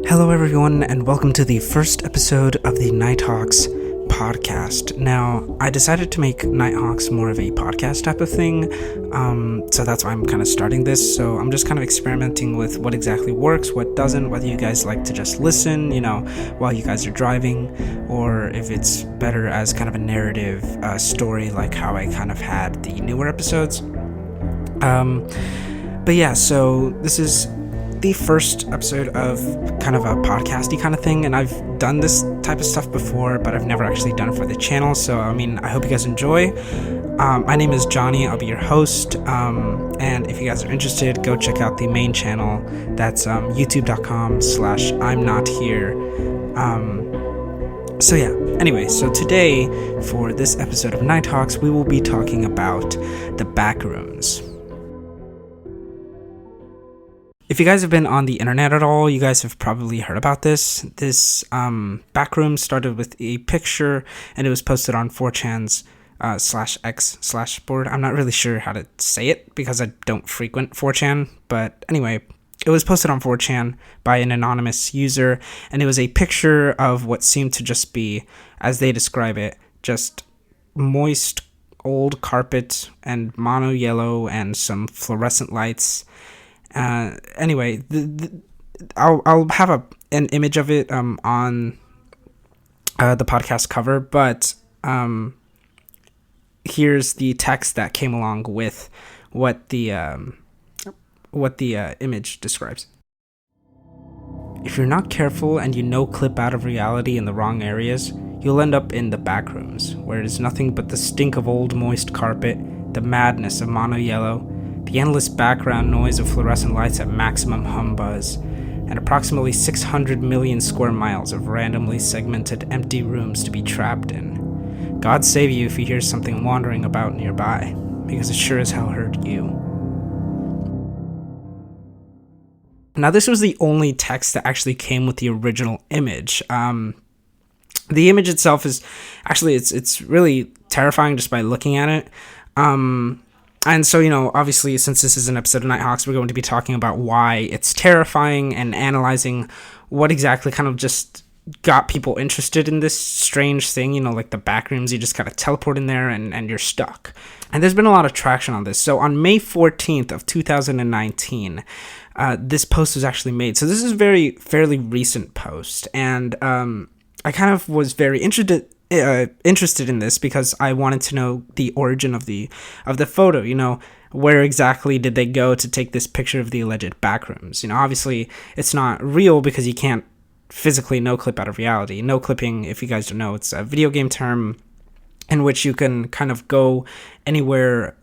Hello everyone, and welcome to the first episode of the Nighthawks podcast. Now, I decided to make Nighthawks more of a podcast type of thing, so that's why I'm kind of starting this. So I'm just kind of experimenting with what exactly works, what doesn't, whether you guys like to just listen, while you guys are driving, or if it's better as kind of a narrative story like how I kind of had the newer episodes. But yeah, so this is the first episode of kind of a podcasty kind of thing, and I've done this type of stuff before, but I've never actually done it for the channel, so I hope you guys enjoy. My name is Johnny, I'll be your host, and if you guys are interested, go check out the main channel. That's youtube.com/I'm not here. So yeah, anyway, so today for this episode of Nighthawks, we will be talking about the Backrooms. If you guys have been on the internet at all, you guys have probably heard about this. This Backrooms started with a picture, and it was posted on 4chan's /x/board. I'm not really sure how to say it because I don't frequent 4chan, but anyway, it was posted on 4chan by an anonymous user, and it was a picture of what seemed to just be, as they describe it, just moist old carpet and mono yellow and some fluorescent lights. Anyway, I'll have an image of it on the podcast cover, but here's the text that came along with what the image describes. If you're not careful and you noclip out of reality in the wrong areas, you'll end up in the Backrooms, where it is nothing but the stink of old moist carpet, the madness of mono yellow, the endless background noise of fluorescent lights at maximum hum buzz, and approximately 600 million square miles of randomly segmented empty rooms to be trapped in. God save you if you hear something wandering about nearby, because it sure as hell heard you. Now, this was the only text that actually came with the original image. The image itself is actually, it's really terrifying just by looking at it. And so, obviously, since this is an episode of Nighthawks, we're going to be talking about why it's terrifying and analyzing what exactly kind of just got people interested in this strange thing, like the Backrooms. You just kind of teleport in there and you're stuck. And there's been a lot of traction on this. So on May 14th of 2019, this post was actually made. So this is a fairly recent post. And I kind of was very interested in this because I wanted to know the origin of the photo. Where exactly did they go to take this picture of the alleged Backrooms? Obviously it's not real because you can't physically no-clip out of reality. No-clipping, if you guys don't know, it's a video game term in which you can kind of go anywhere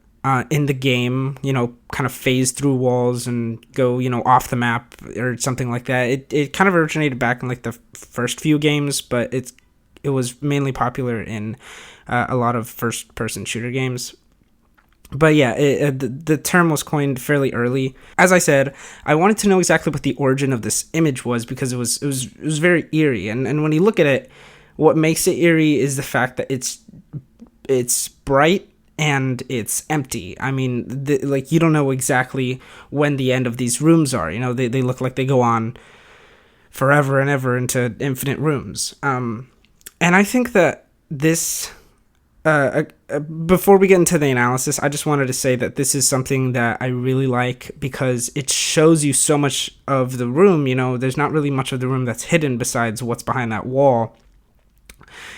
in the game, kind of phase through walls and go, off the map or something like that. It kind of originated back in like the first few games, but it was mainly popular in a lot of first-person shooter games. But yeah, the term was coined fairly early. As I said, I wanted to know exactly what the origin of this image was because it was very eerie. And when you look at it, what makes it eerie is the fact that it's bright and it's empty. I mean, you don't know exactly when the end of these rooms are. They look like they go on forever and ever into infinite rooms. And I think that this, before we get into the analysis, I just wanted to say that this is something that I really like because it shows you so much of the room. There's not really much of the room that's hidden besides what's behind that wall.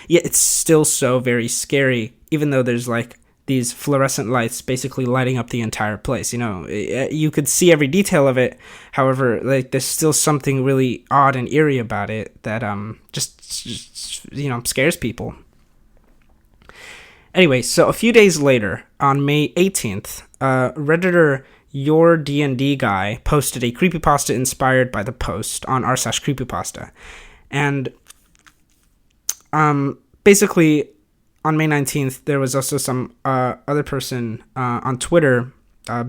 Yet it's still so very scary, even though there's like these fluorescent lights basically lighting up the entire place. You could see every detail of it. However, there's still something really odd and eerie about it that just scares people. Anyway, so a few days later, on May 18th, Redditor Your D&D Guy posted a creepypasta inspired by the post on r/creepypasta. And basically, on May 19th, there was also some other person on Twitter,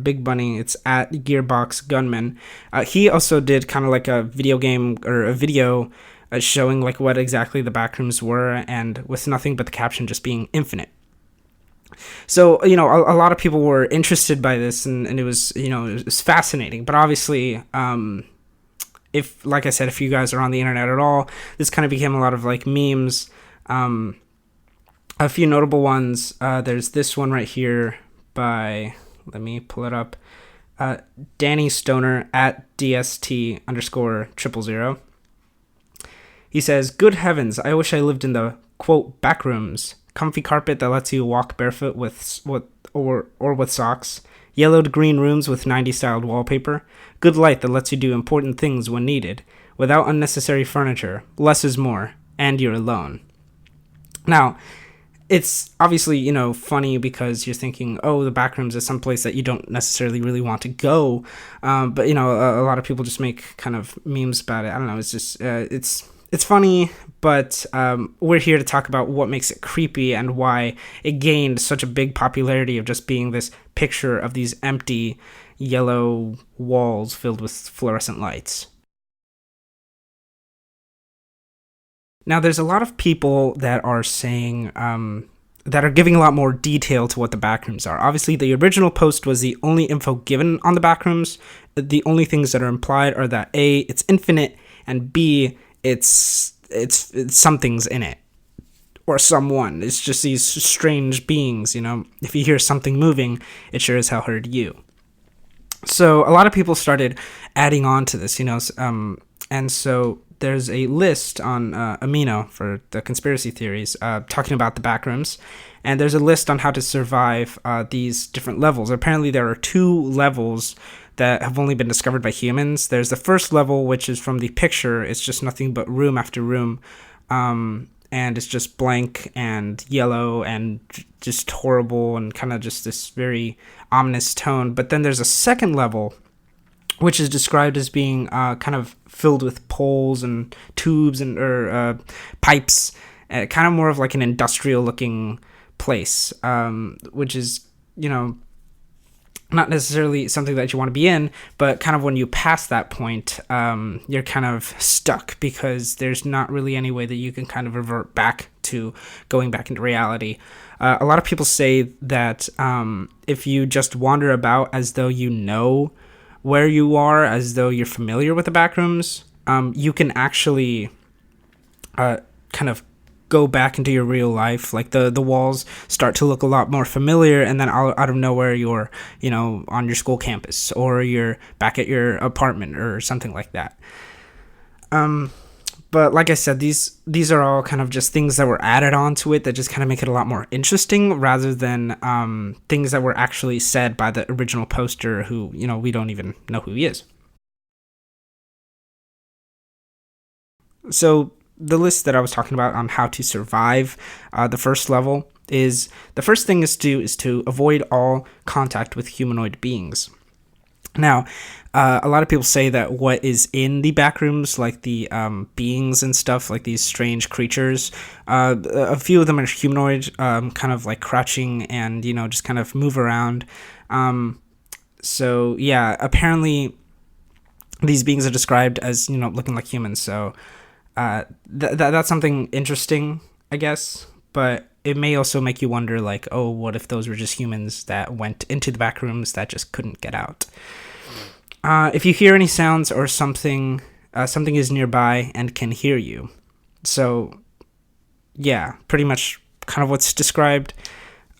Big Bunny, it's at Gearbox Gunman. He also did kind of like a video game or a video showing like what exactly the Backrooms were, and with nothing but the caption just being infinite. So, a lot of people were interested by this, and it was, it was fascinating, but obviously, if, like I said, if you guys are on the internet at all, this kind of became a lot of like memes. A few notable ones. There's this one right here by, let me pull it up, Danny Stoner at DST_000. He says, "Good heavens, I wish I lived in the, quote, backrooms. Comfy carpet that lets you walk barefoot or with socks. Yellowed green rooms with 90s styled wallpaper. Good light that lets you do important things when needed. Without unnecessary furniture. Less is more. And you're alone." Now, it's obviously, funny because you're thinking, oh, the backrooms is someplace that you don't necessarily really want to go. But, a lot of people just make kind of memes about it. I don't know. It's just, it's funny, but we're here to talk about what makes it creepy and why it gained such a big popularity of just being this picture of these empty yellow walls filled with fluorescent lights. Now, there's a lot of people that are saying, that are giving a lot more detail to what the backrooms are. Obviously, the original post was the only info given on the backrooms. The only things that are implied are that A, it's infinite, and B, it's something's in it. Or someone. It's just these strange beings, If you hear something moving, it sure as hell heard you. So a lot of people started adding on to this, and so there's a list on Amino for the conspiracy theories talking about the backrooms, and there's a list on how to survive these different levels. Apparently there are 2 levels that have only been discovered by humans. There's the first level, which is from the picture. It's just nothing but room after room, and it's just blank and yellow and just horrible and kind of just this very ominous tone. But then there's a second level, which is described as being kind of filled with poles and tubes or pipes, kind of more of like an industrial-looking place, which is, not necessarily something that you want to be in, but kind of when you pass that point, you're kind of stuck because there's not really any way that you can kind of revert back to going back into reality. A lot of people say that if you just wander about as though you know where you are, as though you're familiar with the backrooms, you can actually kind of go back into your real life. Like the walls start to look a lot more familiar, and then out of nowhere you're on your school campus, or you're back at your apartment or something like that. But like I said, these are all kind of just things that were added on to it that just kind of make it a lot more interesting, rather than things that were actually said by the original poster, who we don't even know who he is. So the list that I was talking about on how to survive the first level is, the first thing is to avoid all contact with humanoid beings. Now, a lot of people say that what is in the backrooms, like the beings and stuff, like these strange creatures, a few of them are humanoid, kind of like crouching and, just kind of move around. So, yeah, apparently these beings are described as, looking like humans. So that's something interesting, I guess. But it may also make you wonder, like, oh, what if those were just humans that went into the backrooms that just couldn't get out? If you hear any sounds or something is nearby and can hear you. So, yeah, pretty much kind of what's described.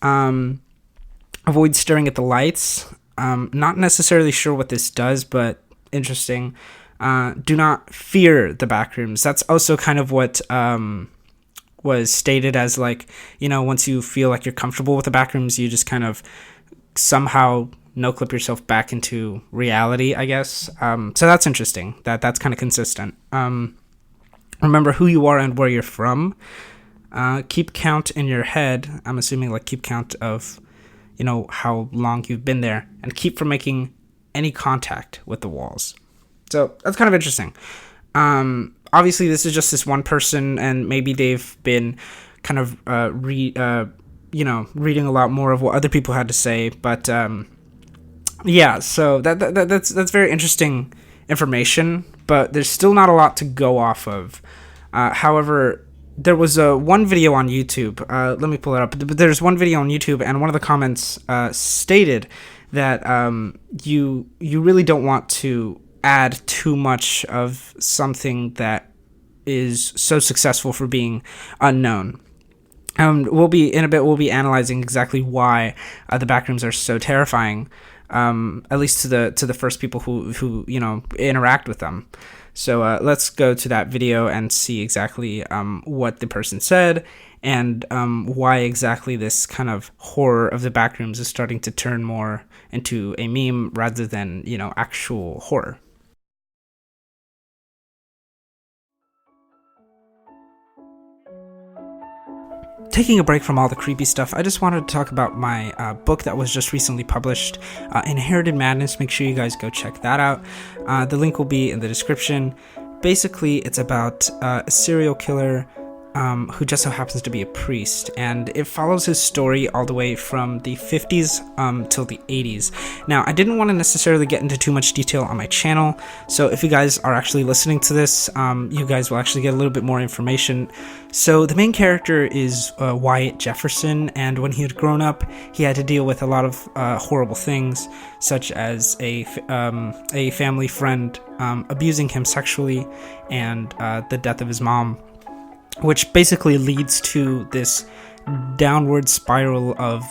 Avoid staring at the lights. Not necessarily sure what this does, but interesting. Do not fear the backrooms. That's also kind of what was stated as, like, once you feel like you're comfortable with the backrooms, you just kind of somehow noclip yourself back into reality, I guess. So that's interesting. That's kind of consistent. Remember who you are and where you're from. Keep count in your head. I'm assuming like keep count of, how long you've been there, and keep from making any contact with the walls. So that's kind of interesting. Obviously, this is just this one person, and maybe they've been kind of reading a lot more of what other people had to say. But yeah, so that's very interesting information. But there's still not a lot to go off of. However, there was one video on YouTube. Let me pull it up. But there's one video on YouTube, and one of the comments stated that you really don't want to add too much of something that is so successful for being unknown. We'll be analyzing exactly why the Backrooms are so terrifying, at least to the first people who interact with them. So let's go to that video and see exactly what the person said, and why exactly this kind of horror of the Backrooms is starting to turn more into a meme rather than actual horror. Taking a break from all the creepy stuff, I just wanted to talk about my book that was just recently published, Inherited Madness. Make sure you guys go check that out. The link will be in the description. Basically, it's about a serial killer who just so happens to be a priest, and it follows his story all the way from the 50s till the 80s. Now, I didn't want to necessarily get into too much detail on my channel, so if you guys are actually listening to this, you guys will actually get a little bit more information. So the main character is Wyatt Jefferson, and when he had grown up, he had to deal with a lot of horrible things, such as a family friend abusing him sexually, and the death of his mom, which basically leads to this downward spiral of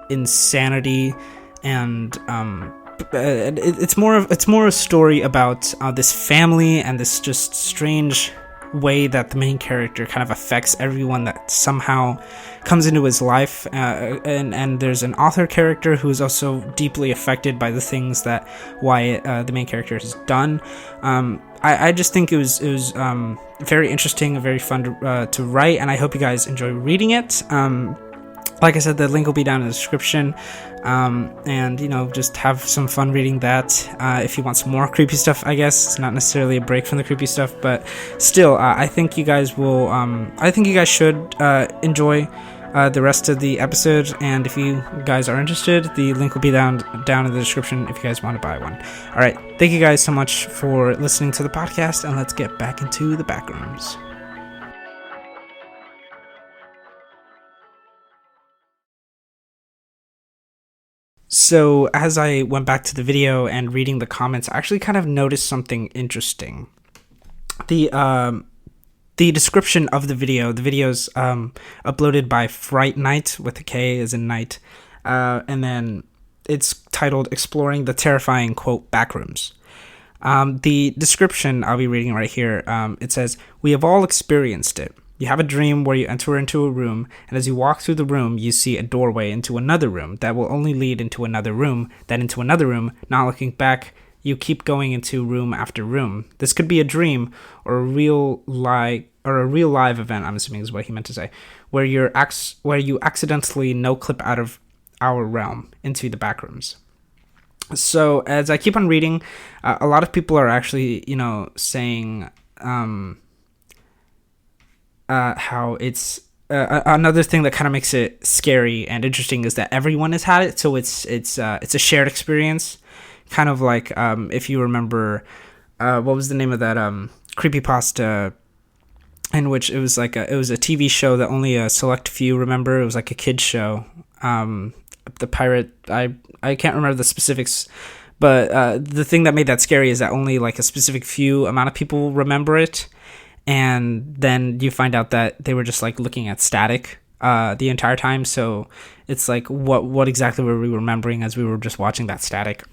insanity, and it's more a story about this family and this just strange way that the main character kind of affects everyone that somehow comes into his life, and there's an author character who is also deeply affected by the things that Wyatt, the main character, has done. I just think it was very interesting and very fun to write, and I hope you guys enjoy reading it. Like I said, the link will be down in the description, and just have some fun reading that. If you want some more creepy stuff, I guess it's not necessarily a break from the creepy stuff, but still, I think you guys will. I think you guys should enjoy the rest of the episode, and if you guys are interested, the link will be down in the description if you guys want to buy one. All right, thank you guys so much for listening to the podcast, and let's get back into the Backrooms. So as I went back to the video and reading the comments, I actually kind of noticed something interesting. The description of the video's uploaded by Fright Night, with a K as in night, and then it's titled Exploring the Terrifying, quote, Backrooms. The description I'll be reading right here, it says, "We have all experienced it. You have a dream where you enter into a room, and as you walk through the room, you see a doorway into another room that will only lead into another room, then into another room. Not looking back, you keep going into room after room. This could be a dream or a real live event," I'm assuming is what he meant to say, where you accidentally noclip out of our realm into the Backrooms. So as I keep on reading, a lot of people are actually, saying how it's another thing that kind of makes it scary and interesting is that everyone has had it. So it's a shared experience, kind of like if you remember, what was the name of that creepypasta, in which it was a TV show that only a select few remember. It was like a kid's show. The pirate, I can't remember the specifics, but the thing that made that scary is that only like a specific few amount of people remember it. And then you find out that they were just like looking at static the entire time. So it's like, what exactly were we remembering as we were just watching that static?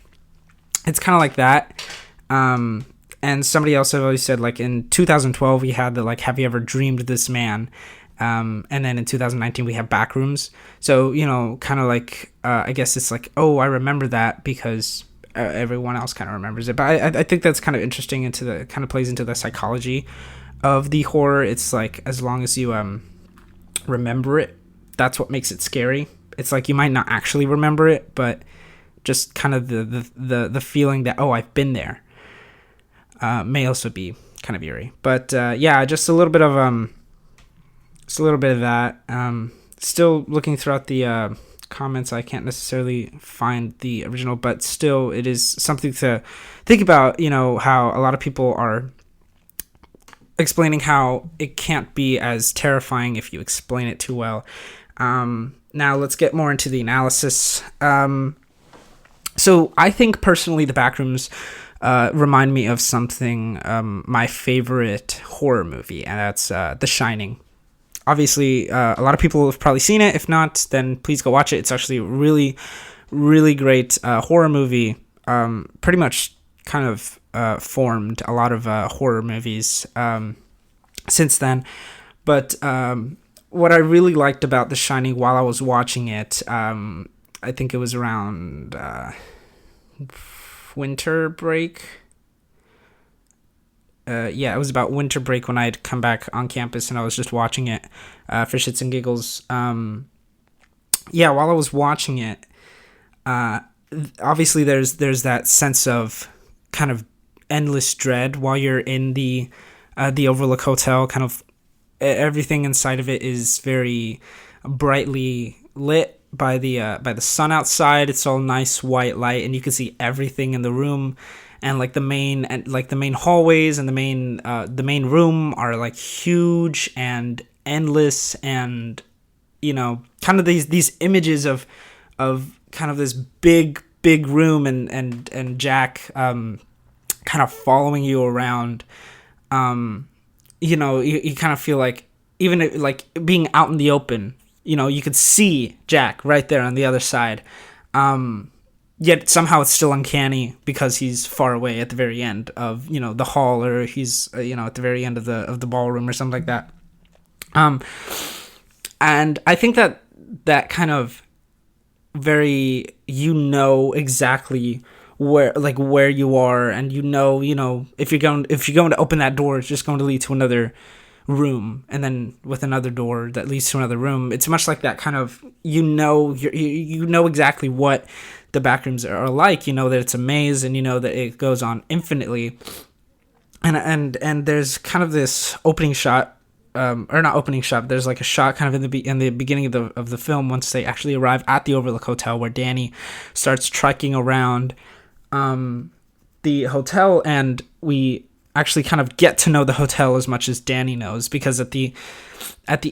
It's kind of like that. And somebody else had always said, like, in 2012 we had the like, have you ever dreamed this man? And then in 2019 we have Backrooms. So kind of like I guess it's like, oh, I remember that because everyone else kind of remembers it. But I think that's kind of interesting, kind of plays into the psychology of the horror. It's like, as long as you remember it, that's what makes it scary. It's like you might not actually remember it, but just kind of the feeling that, oh, I've been there, may also be kind of eerie. But yeah, just a little bit of that. Still looking throughout the comments, I can't necessarily find the original, but still, it is something to think about. How a lot of people are explaining how it can't be as terrifying if you explain it too well. Now let's get more into the analysis. So I think personally the Backrooms remind me of something, my favorite horror movie, and that's The Shining. Obviously, a lot of people have probably seen it. If not, then please go watch it. It's actually a really, really great horror movie. Pretty much kind of formed a lot of horror movies since then. But what I really liked about The Shining while I was watching it, I think it was around winter break. It was about winter break when I had come back on campus and I was just watching it for shits and giggles. While I was watching it, obviously there's that sense of kind of endless dread while you're in the Overlook Hotel. Kind of everything inside of it is very brightly lit by the sun outside. It's all nice white light, and you can see everything in the room. And like the main hallways and the main room are like huge and endless, and kind of these images of kind of this big room and Jack kind of following you around. You kind of feel like even like being out in the open, you could see Jack right there on the other side. Yet somehow it's still uncanny because he's far away at the very end of the hall, or he's at the very end of the ballroom or something like that. And I think that kind of very exactly where you are, and if you're going to open that door, it's just going to lead to another room, and then with another door that leads to another room. It's much like that kind of exactly what the Backrooms are like. That it's a maze, and that it goes on infinitely. And there's kind of this opening shot, or not opening shot. There's like a shot kind of in the beginning of the film once they actually arrive at the Overlook Hotel, where Danny starts trekking around the hotel, and we actually kind of get to know the hotel as much as Danny knows, because at the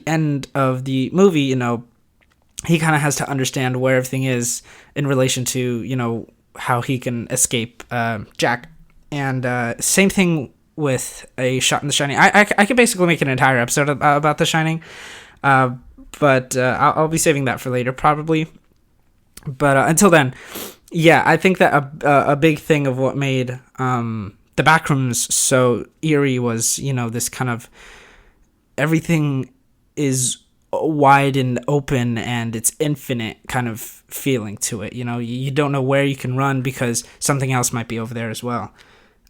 end of the movie, he kind of has to understand where everything is in relation to, how he can escape Jack. And same thing with a shot in The Shining. I could basically make an entire episode about The Shining, but I'll be saving that for later probably. But until then, I think that a big thing of what made the Backrooms so eerie was, this kind of everything is wide and open and it's infinite kind of feeling to it. You don't know where you can run because something else might be over there as well.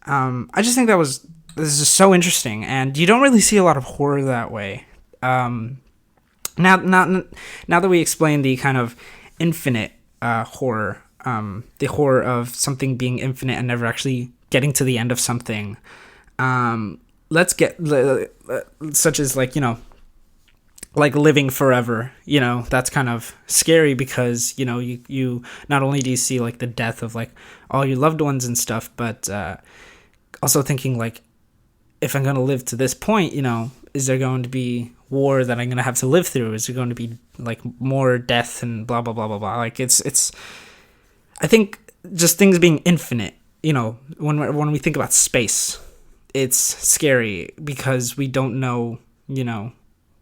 I just think this is so interesting, and you don't really see a lot of horror that way. Now that we explained the kind of infinite horror, the horror of something being infinite and never actually getting to the end of something, let's get such as like living forever. That's kind of scary because you not only do you see like the death of like all your loved ones and stuff, but also thinking like, if I'm going to live to this point, is there going to be war that I'm going to have to live through? Is there going to be like more death and blah blah blah blah blah? Like it's I think just things being infinite, when we think about space, it's scary because we don't know,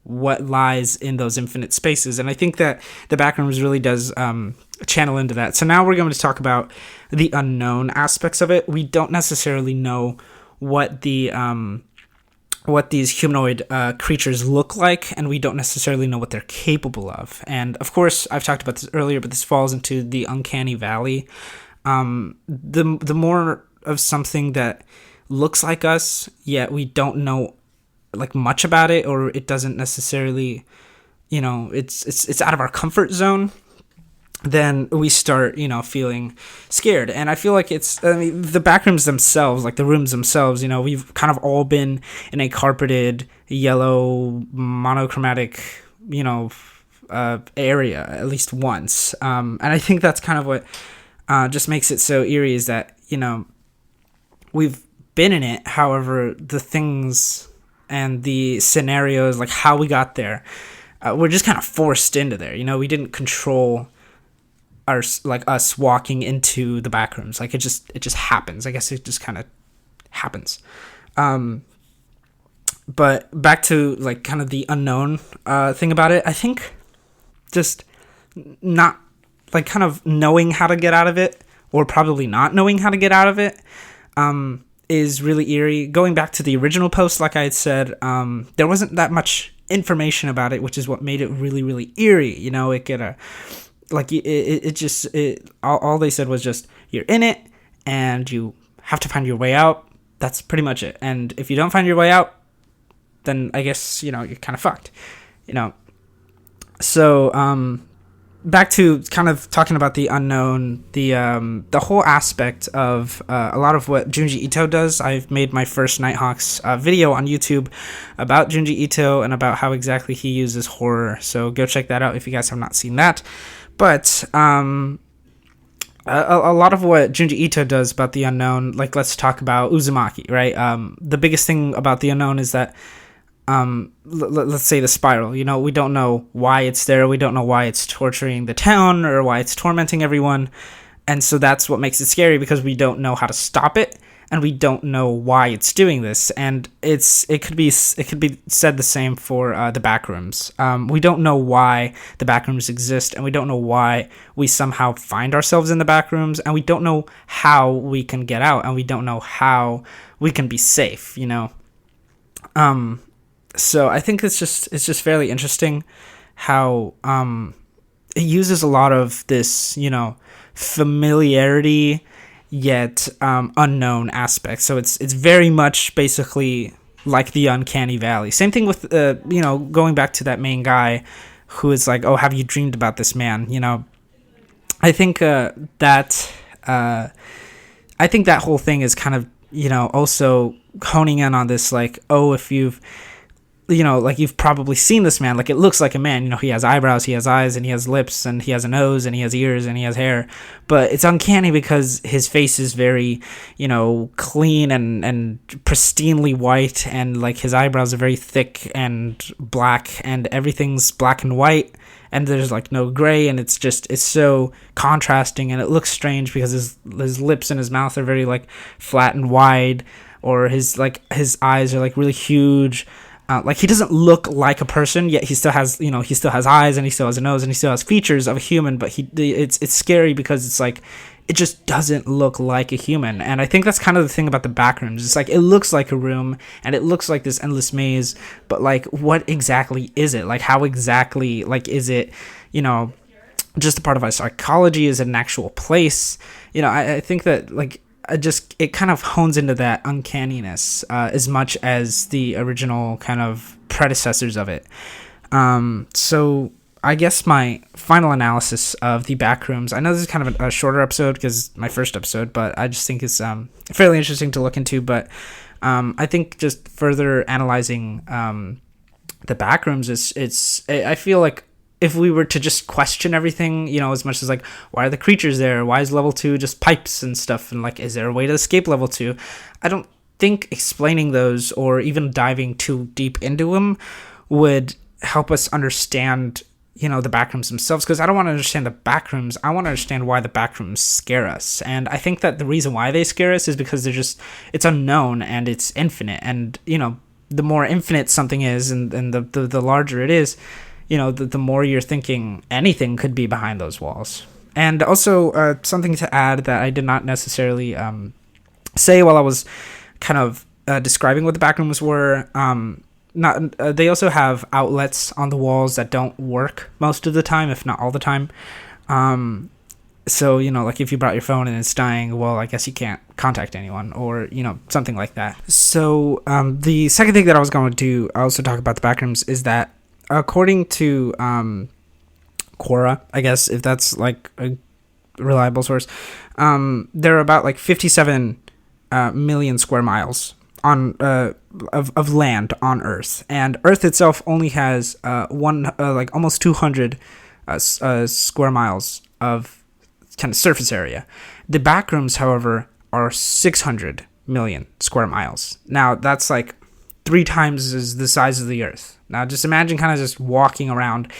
what lies in those infinite spaces. And I think that the Backrooms really does channel into that. So now we're going to talk about the unknown aspects of it. We don't necessarily know what these humanoid creatures look like, and we don't necessarily know what they're capable of. And of course, I've talked about this earlier, but this falls into the Uncanny Valley. The more of something that looks like us, yet we don't know like much about it, or it doesn't necessarily, it's out of our comfort zone, then we start, feeling scared. And I feel like the Backrooms themselves, like the rooms themselves, we've kind of all been in a carpeted yellow monochromatic, area at least once. And I think that's kind of what just makes it so eerie, is that, we've been in it. However, the things and the scenarios, like how we got there, we're just kind of forced into there. We didn't control like us walking into the backrooms. Like it just happens. I guess it just kind of happens. But back to like kind of the unknown thing about it. I think just not like kind of knowing how to get out of it, or probably not knowing how to get out of it, is really eerie. Going back to the original post, like I had said, there wasn't that much information about it, which is what made it really, really eerie. You know, it could like all they said was just, you're in it and you have to find your way out. That's pretty much it. And if you don't find your way out, then I guess, you know, you're kind of fucked, you know. So back to kind of talking about the unknown, the whole aspect of a lot of what Junji Ito does. I've made my first Nighthawks video on YouTube about Junji Ito and about how exactly he uses horror. So go check that out if you guys have not seen that. But a lot of what Junji Ito does about the unknown, like let's talk about Uzumaki, right? The biggest thing about the unknown is that let's say the spiral, you know, we don't know why it's there. We don't know why it's torturing the town or why it's tormenting everyone. And so that's what makes it scary, because we don't know how to stop it and we don't know why it's doing this. And it could be said the same for the Backrooms. We don't know why the Backrooms exist, and we don't know why we somehow find ourselves in the Backrooms, and we don't know how we can get out, and we don't know how we can be safe, you know. So I think it's just fairly interesting how it uses a lot of this, you know, familiarity yet unknown aspect. So it's very much basically like the Uncanny Valley. Same thing with you know, going back to that main guy who is like, oh, have you dreamed about this man? You know, I think that whole thing is kind of, you know, also honing in on this, like, oh, if you've, you know, like you've probably seen this man, like it looks like a man, you know, he has eyebrows, he has eyes, and he has lips, and he has a nose, and he has ears, and he has hair, but it's uncanny because his face is very, you know, clean and pristinely white, and like his eyebrows are very thick and black, and everything's black and white, and there's like no gray, and it's so contrasting, and it looks strange because his lips and his mouth are very like flat and wide, or his eyes are like really huge. Like he doesn't look like a person, yet he still has eyes, and he still has a nose, and he still has features of a human, but it's scary because it's like it just doesn't look like a human. And I think that's kind of the thing about the Backrooms. It's like it looks like a room and it looks like this endless maze, but like what exactly is it? Like how exactly, like, is it, you know, just a part of our psychology? Is it an actual place? You know, I think that like it kind of hones into that uncanniness as much as the original kind of predecessors of it. So I guess my final analysis of the Backrooms, I know this is kind of a shorter episode because my first episode, but I just think it's fairly interesting to look into. But I think just further analyzing the Backrooms, I feel like if we were to just question everything, you know, as much as like, why are the creatures there? Why is level 2 just pipes and stuff? And like, is there a way to escape level 2? I don't think explaining those or even diving too deep into them would help us understand, you know, the Backrooms themselves. Because I don't want to understand the Backrooms. I want to understand why the Backrooms scare us. And I think that the reason why they scare us is because it's unknown and it's infinite. And, you know, the more infinite something is and the larger it is, you know, the more you're thinking anything could be behind those walls. And also something to add that I did not necessarily say while I was kind of describing what the Backrooms were. They also have outlets on the walls that don't work most of the time, if not all the time. So, you know, like if you brought your phone and it's dying, well, I guess you can't contact anyone, or, you know, something like that. So the second thing that I was going to also talk about the Backrooms is that according to Quora, I guess, if that's like a reliable source, there are about like 57 million square miles on of land on Earth, and Earth itself only has like almost 200 square miles of kind of surface area. The Backrooms, however, are 600 million square miles. Now that's like 3 times the size of the Earth. Now, just imagine kind of just walking around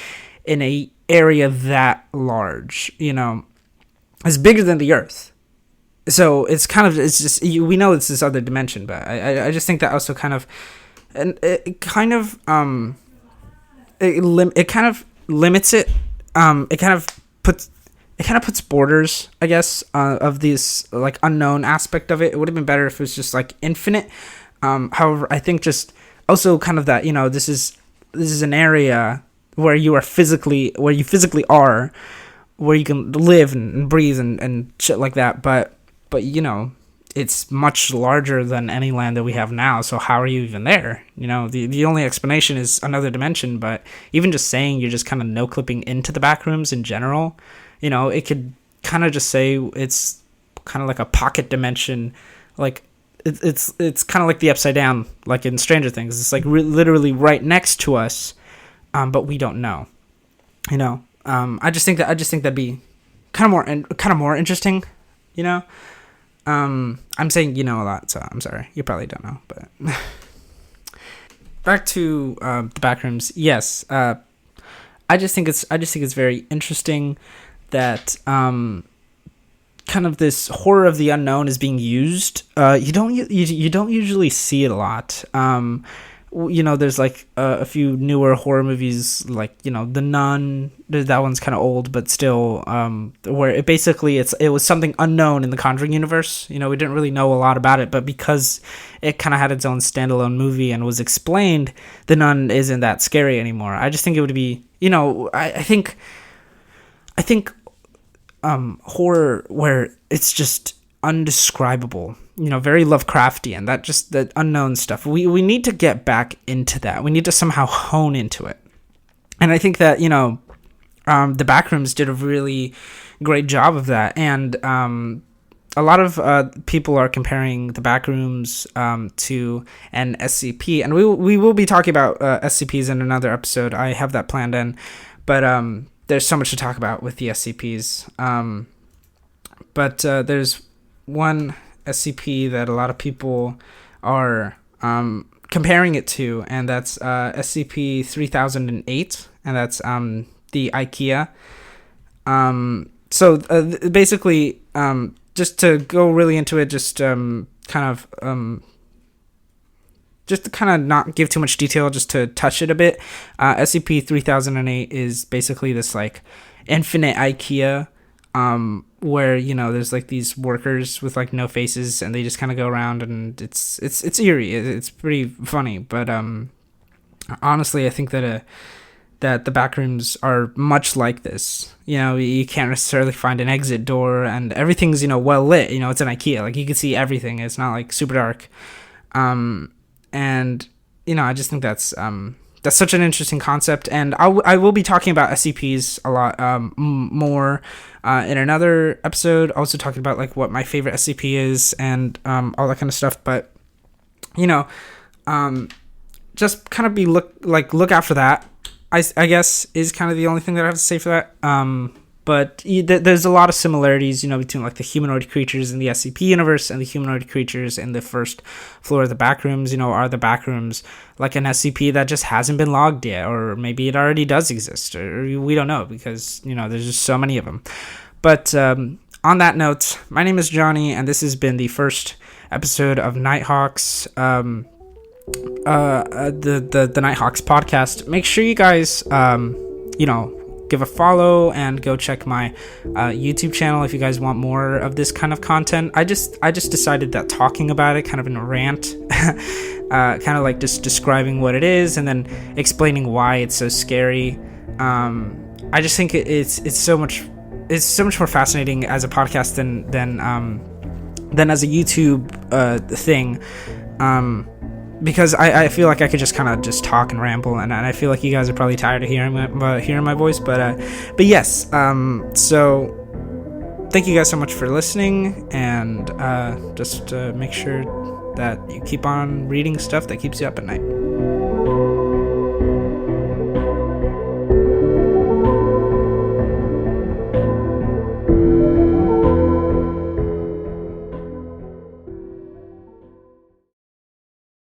in a area that large, you know. is bigger than the Earth. So it's just we know it's this other dimension, but I just think that also kind of, and it kind of it kind of limits it. It kind of puts borders, I guess, of this like unknown aspect of it. It would have been better if it was just like infinite. However, I think just also kind of that, this is an area where you physically are, where you can live and breathe and shit like that. But it's much larger than any land that we have now. So how are you even there? The only explanation is another dimension. But even just saying you're just kind of no clipping into the Backrooms in general, it could kind of just say it's kind of like a pocket dimension, like it's kind of like the Upside Down, like in Stranger Things. It's like literally right next to us, but we don't know. I just think that'd be kind of more interesting. I'm saying a lot, so I'm sorry. You probably don't know, but back to the Backrooms. Yes, I just think it's very interesting that kind of this horror of the unknown is being used. You don't usually see it a lot. There's like a few newer horror movies, like The Nun. That one's kind of old, but still, where it was something unknown in the Conjuring universe. We didn't really know a lot about it, but because it kind of had its own standalone movie and was explained, The Nun isn't that scary anymore. I just think it would be, I think horror where it's just undescribable, very Lovecraftian, that unknown stuff. We need to get back into that. We need to somehow hone into it. And I think that, the Backrooms did a really great job of that. And a lot of people are comparing the Backrooms to an SCP. And we will be talking about SCPs in another episode. I have that planned in. But there's so much to talk about with the SCPs. But there's one SCP that a lot of people are comparing it to, and that's SCP-3008, and that's the IKEA. So basically, just to go really into it, just to kind of not give too much detail, just to touch it a bit. SCP-3008 is basically this like infinite IKEA, where there's like these workers with like no faces, and they just kind of go around, and it's eerie. It's pretty funny, but honestly, I think that the Backrooms are much like this. You can't necessarily find an exit door, and everything's well lit. It's an IKEA, like you can see everything. It's not like super dark, and I just think that's such an interesting concept, and I will be talking about SCPs a lot more in another episode. Also talking about like what my favorite SCP is and all that kind of stuff. But just kind of look out for that. I guess is kind of the only thing that I have to say for that. But there's a lot of similarities, between like the humanoid creatures in the SCP universe and the humanoid creatures in the first floor of the Backrooms. Are the Backrooms like an SCP that just hasn't been logged yet, or maybe it already does exist, or we don't know, because there's just so many of them. But on that note, my name is Johnny, and this has been the first episode of NIGHTHAWKS. The NIGHTHAWKS podcast. Make sure you guys give a follow and go check my YouTube channel if you guys want more of this kind of content. I just decided that talking about it kind of in a rant, kind of like just describing what it is and then explaining why it's so scary. I just think it's so much more fascinating as a podcast than as a YouTube thing. Because I feel like I could just kind of just talk and ramble, and I feel like you guys are probably tired of hearing my voice, but yes, so thank you guys so much for listening, and just make sure that you keep on reading stuff that keeps you up at night.